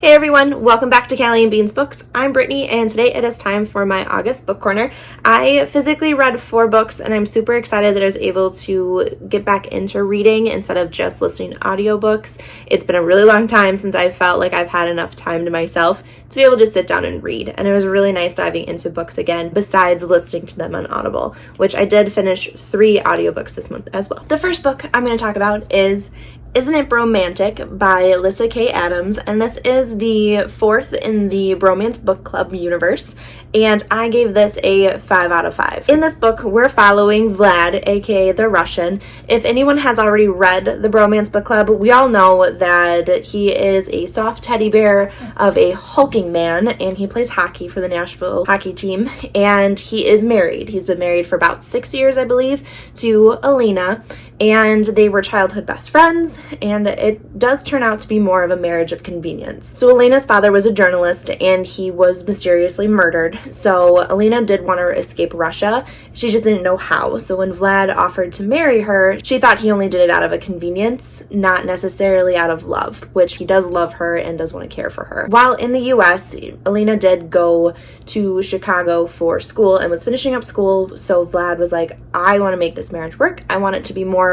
Hey everyone, welcome back to Callie and Beans Books. I'm Brittany and today it is time for my August book corner. I physically read 4 books and I'm super excited that I was able to get back into reading instead of just listening to audiobooks. It's been a really long time since I felt like I've had enough time to myself to be able to sit down and read, and it was really nice diving into books again besides listening to them on Audible, which I did finish 3 audiobooks this month as well. The first book I'm going to talk about is Isn't It Bromantic by Lyssa McAdams, and this is the 4th in the Bromance Book Club universe, and I gave this a 5 out of 5. In this book, we're following Vlad, aka the Russian. If anyone has already read the Bromance Book Club, we all know that he is a soft teddy bear of a hulking man, and he plays hockey for the Nashville hockey team, and he is married. He's been married for about 6 years, I believe, to Alina, and they were childhood best friends, and it does turn out to be more of a marriage of convenience. So Alina's father was a journalist and he was mysteriously murdered. So Alina did want to escape Russia. She just didn't know how. So when Vlad offered to marry her, she thought he only did it out of a convenience, not necessarily out of love, which he does love her and does want to care for her. While in the US, Alina did go to Chicago for school and was finishing up school. So Vlad was like, I want to make this marriage work. I want it to be more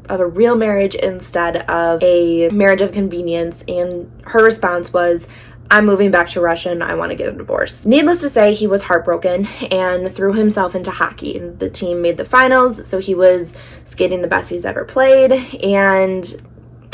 of a real marriage instead of a marriage of convenience. And her response was, I'm moving back to Russia and I want to get a divorce. Needless to say, he was heartbroken and threw himself into hockey. The team made the finals, so he was skating the best he's ever played and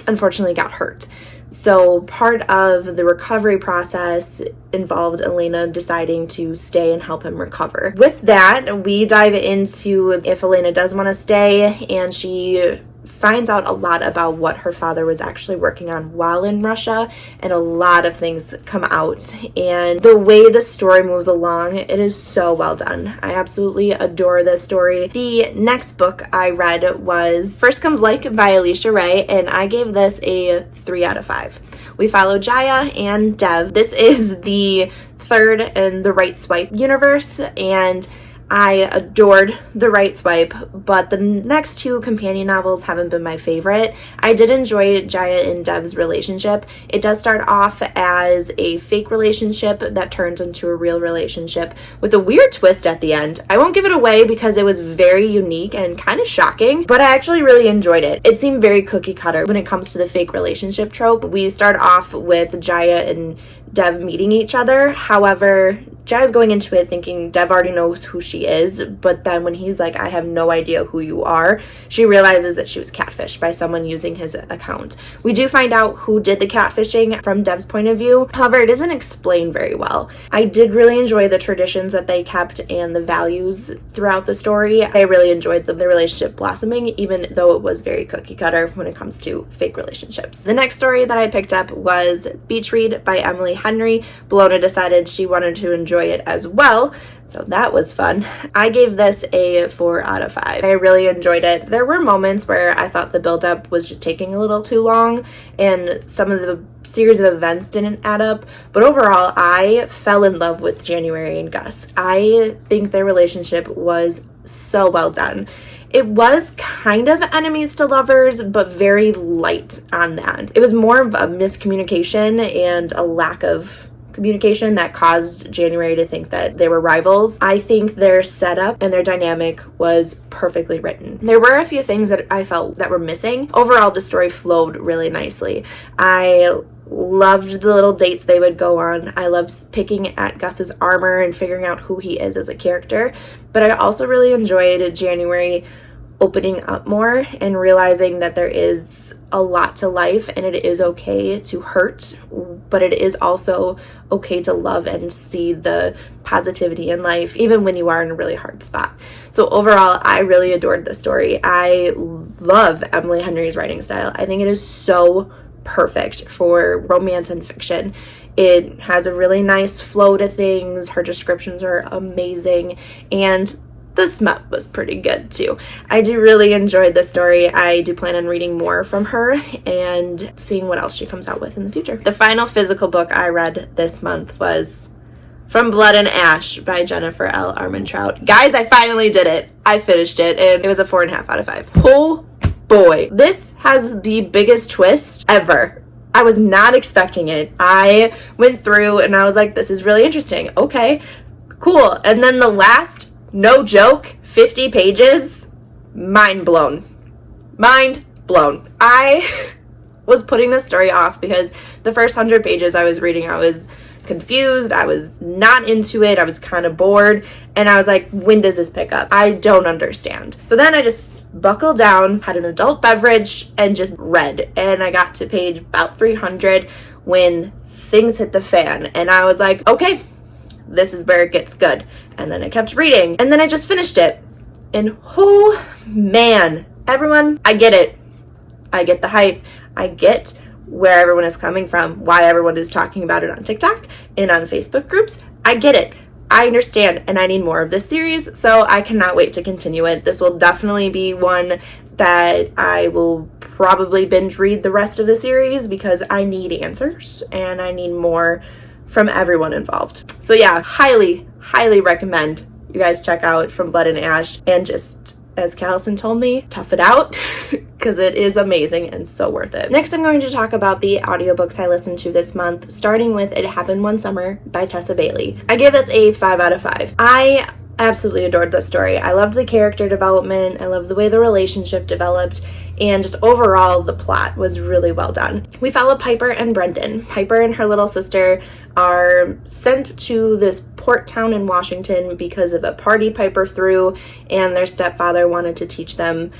unfortunately got hurt. So part of the recovery process involved Alina deciding to stay and help him recover. With that, we dive into if Alina does want to stay, and she finds out a lot about what her father was actually working on while in Russia, and a lot of things come out. And the way the story moves along, it is so well done. I absolutely adore this story. The next book I read was First Comes Like by Alisha, and I gave this a 3 out of 5. We follow Jaya and Dev. This is the 3rd in the Right Swipe universe, and I adored The Right Swipe, but the next 2 companion novels haven't been my favorite. I did enjoy Jaya and Dev's relationship. It does start off as a fake relationship that turns into a real relationship with a weird twist at the end. I won't give it away because it was very unique and kind of shocking, but I actually really enjoyed it. It seemed very cookie cutter when it comes to the fake relationship trope. We start off with Jaya and Dev meeting each other. However, Jaya's going into it thinking Dev already knows who she is, but then when he's like, I have no idea who you are, she realizes that she was catfished by someone using his account. We do find out who did the catfishing from Dev's point of view. However, it isn't explained very well. I did really enjoy the traditions that they kept and the values throughout the story. I really enjoyed the relationship blossoming, even though it was very cookie cutter when it comes to fake relationships. The next story that I picked up was Beach Read by Emily Henry. Bologna decided she wanted to enjoy it as well, so that was fun. I gave this a 4 out of 5. I really enjoyed it. There were moments where I thought the build-up was just taking a little too long and some of the series of events didn't add up, but overall I fell in love with January and Gus. I think their relationship was so well done. It was kind of enemies to lovers, but very light on that. It was more of a miscommunication and a lack of communication that caused January to think that they were rivals. I think their setup and their dynamic was perfectly written. There were a few things that I felt that were missing. Overall, the story flowed really nicely. I loved the little dates they would go on. I loved picking at Gus's armor and figuring out who he is as a character, but I also really enjoyed January opening up more and realizing that there is a lot to life and it is okay to hurt, but it is also okay to love and see the positivity in life even when you are in a really hard spot. So overall, I really adored this story. I love Emily Henry's writing style. I think it is so perfect for romance and fiction. It has a really nice flow to things. Her descriptions are amazing, and the smut was pretty good too. I do really enjoy this story. I do plan on reading more from her and seeing what else she comes out with in the future. The final physical book I read this month was From Blood and Ash by Jennifer L. Armentrout. Guys, I finally did it. I finished it and it was a 4.5 out of 5. Oh boy. This has the biggest twist ever. I was not expecting it. I went through and I was like, this is really interesting. Okay, cool. And then the last, no joke, 50 pages, mind blown. Mind blown. I was putting this story off because the first 100 pages I was reading, I was confused. I was not into it. I was kind of bored. And I was like, when does this pick up? I don't understand. So then I just buckled down, had an adult beverage, and just read. And I got to page about 300 when things hit the fan. And I was like, okay, this is where it gets good. And then I kept reading. And then I just finished it. And oh man, everyone, I get it. I get the hype. I get where everyone is coming from, why everyone is talking about it on TikTok and on Facebook groups. I get it. I understand, and I need more of this series, so I cannot wait to continue it. This will definitely be one that I will probably binge read the rest of the series because I need answers and I need more from everyone involved. So yeah, highly, highly recommend you guys check out From Blood and Ash, and just, as Callison told me, tough it out because it is amazing and so worth it. Next, I'm going to talk about the audiobooks I listened to this month, starting with It Happened One Summer by Tessa Bailey. I give this a 5 out of 5. I absolutely adored this story. I loved the character development. I loved the way the relationship developed, and just overall the plot was really well done. We follow Piper and Brendan. Piper and her little sister are sent to this port town in Washington because of a party Piper threw, and their stepfather wanted to teach them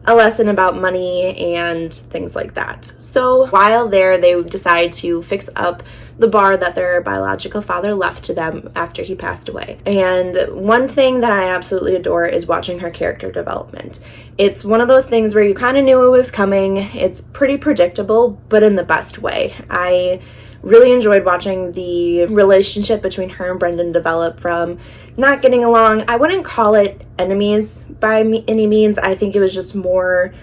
a lesson about money and things like that. So while there, they decide to fix up the bar that their biological father left to them after he passed away. And one thing that I absolutely adore is watching her character development. It's one of those things where you kind of knew it was coming. It's pretty predictable, but in the best way. I really enjoyed watching the relationship between her and Brendan develop from not getting along. I wouldn't call it enemies by any means. I think it was just more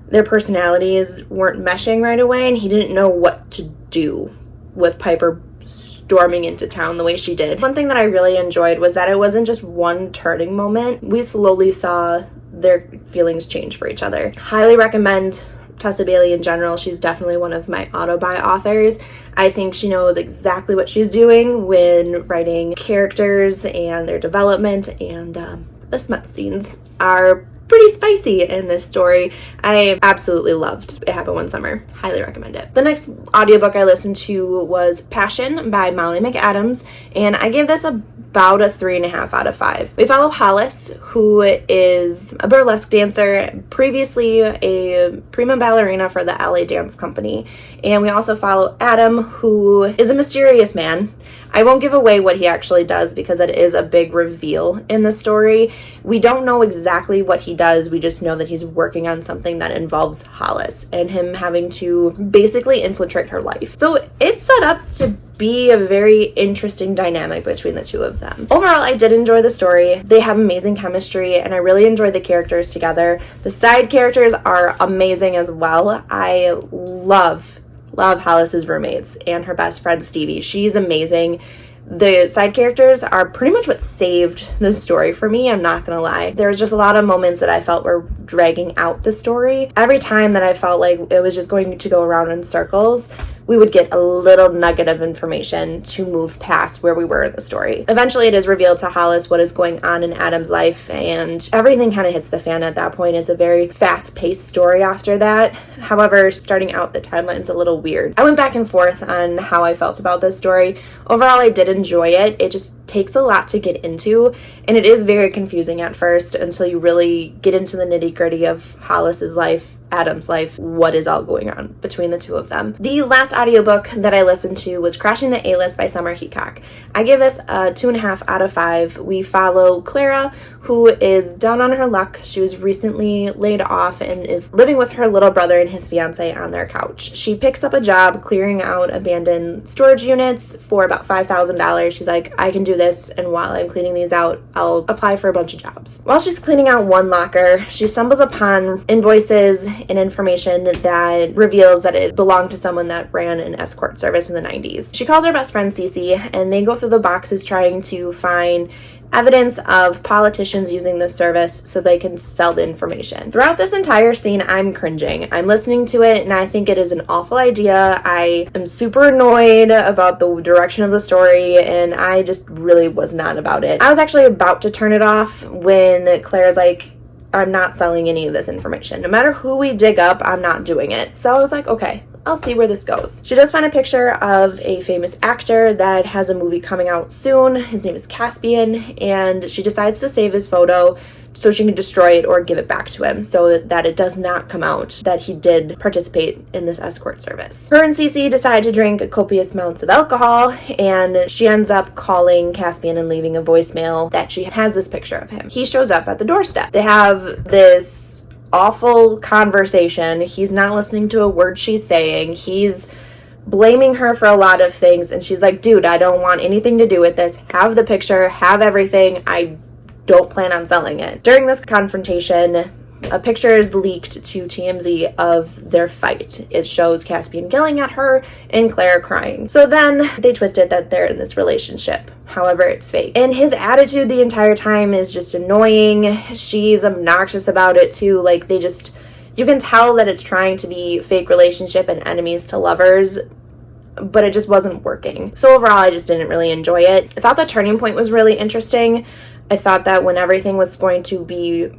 their personalities weren't meshing right away, and he didn't know what to do with Piper storming into town the way she did. One thing that I really enjoyed was that it wasn't just one turning moment. We slowly saw their feelings change for each other. Highly recommend Tessa Bailey in general. She's definitely one of my auto-buy authors. I think she knows exactly what she's doing when writing characters and their development, and the smut scenes are pretty spicy in this story. I absolutely loved It Happened One Summer. Highly recommend it. The next audiobook I listened to was Passion by Molly McAdams, and I gave this about a 3.5 out of 5. We follow Hollis, who is a burlesque dancer, previously a prima ballerina for the LA Dance Company. And we also follow Adam, who is a mysterious man. I won't give away what he actually does because it is a big reveal in the story. We don't know exactly what he does. We just know that he's working on something that involves Hollis and him having to basically infiltrate her life. So it's set up to be a very interesting dynamic between the two of them. Overall, I did enjoy the story. They have amazing chemistry, and I really enjoyed the characters together. The side characters are amazing as well. I love Hollis's roommates and her best friend Stevie. She's amazing. The side characters are pretty much what saved the story for me, I'm not gonna lie. There was just a lot of moments that I felt were dragging out the story. Every time that I felt like it was just going to go around in circles, we would get a little nugget of information to move past where we were in the story. Eventually, it is revealed to Hollis what is going on in Adam's life, and everything kind of hits the fan at that point. It's a very fast-paced story after that. However, starting out the timeline's a little weird. I went back and forth on how I felt about this story. Overall, I did enjoy it. It just takes a lot to get into, and it is very confusing at first until you really get into the nitty-gritty of Hollis's life, Adam's life, what is all going on between the two of them. The last audiobook that I listened to was Crashing the A-List by Summer Heacock. I give this a 2.5 out of 5. We follow Clara, who is down on her luck. She was recently laid off and is living with her little brother and his fiance on their couch. She picks up a job clearing out abandoned storage units for about $5,000. She's like, I can do this, and while I'm cleaning these out, I'll apply for a bunch of jobs. While she's cleaning out one locker, she stumbles upon invoices an information that reveals that it belonged to someone that ran an escort service in the 90s. She calls her best friend Cece, and they go through the boxes trying to find evidence of politicians using this service so they can sell the information. Throughout this entire scene, I'm cringing. I'm listening to it and I think it is an awful idea. I am super annoyed about the direction of the story and I just really was not about it. I was actually about to turn it off when Claire's like, I'm not selling any of this information. No matter who we dig up, I'm not doing it. So I was like, okay, I'll see where this goes. She does find a picture of a famous actor that has a movie coming out soon. His name is Caspian, and she decides to save his photo so she can destroy it or give it back to him so that it does not come out that he did participate in this escort service. Her and Cece decide to drink copious amounts of alcohol, and she ends up calling Caspian and leaving a voicemail that she has this picture of him. He shows up at the doorstep. They have this awful conversation. He's not listening to a word she's saying. He's blaming her for a lot of things, and she's like, dude, I don't want anything to do with this. Have the picture, have everything. I don't plan on selling it. During this confrontation, a picture is leaked to TMZ of their fight. It shows Caspian yelling at her and Claire crying. So then they twist it that they're in this relationship. However, it's fake. And his attitude the entire time is just annoying. She's obnoxious about it too. Like, they just, you can tell that it's trying to be fake relationship and enemies to lovers, but it just wasn't working. So overall, I just didn't really enjoy it. I thought the turning point was really interesting. I thought that when everything was going to be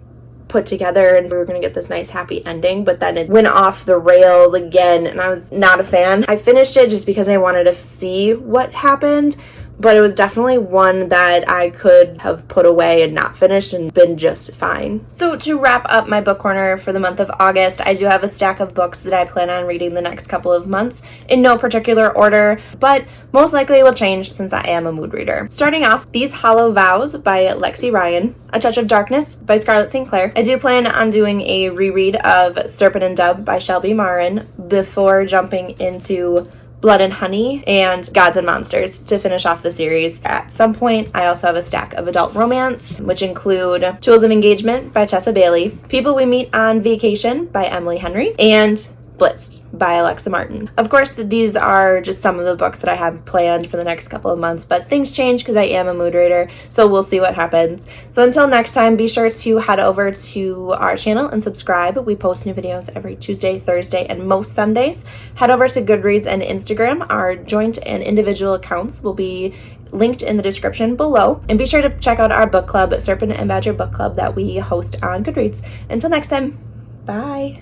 put together and we were going to get this nice happy ending, but then it went off the rails again and I was not a fan. I finished it just because I wanted to see what happened, but it was definitely one that I could have put away and not finished and been just fine. So to wrap up my book corner for the month of August, I do have a stack of books that I plan on reading the next couple of months in no particular order, but most likely will change since I am a mood reader. Starting off, These Hollow Vows by Lexi Ryan, A Touch of Darkness by Scarlett St. Clair. I do plan on doing a reread of Serpent and Dove by Shelby Marin before jumping into Blood and Honey and Gods and Monsters to finish off the series at some point. I also have a stack of adult romance, which include Tools of Engagement by Tessa Bailey, People We Meet on Vacation by Emily Henry, and Blitzed by Alexa Martin. Of course, these are just some of the books that I have planned for the next couple of months, but things change because I am a mood reader, so we'll see what happens. So until next time, be sure to head over to our channel and subscribe. We post new videos every Tuesday, Thursday, and most Sundays. Head over to Goodreads and Instagram. Our joint and individual accounts will be linked in the description below. And be sure to check out our book club, Serpent and Badger Book Club, that we host on Goodreads. Until next time, bye!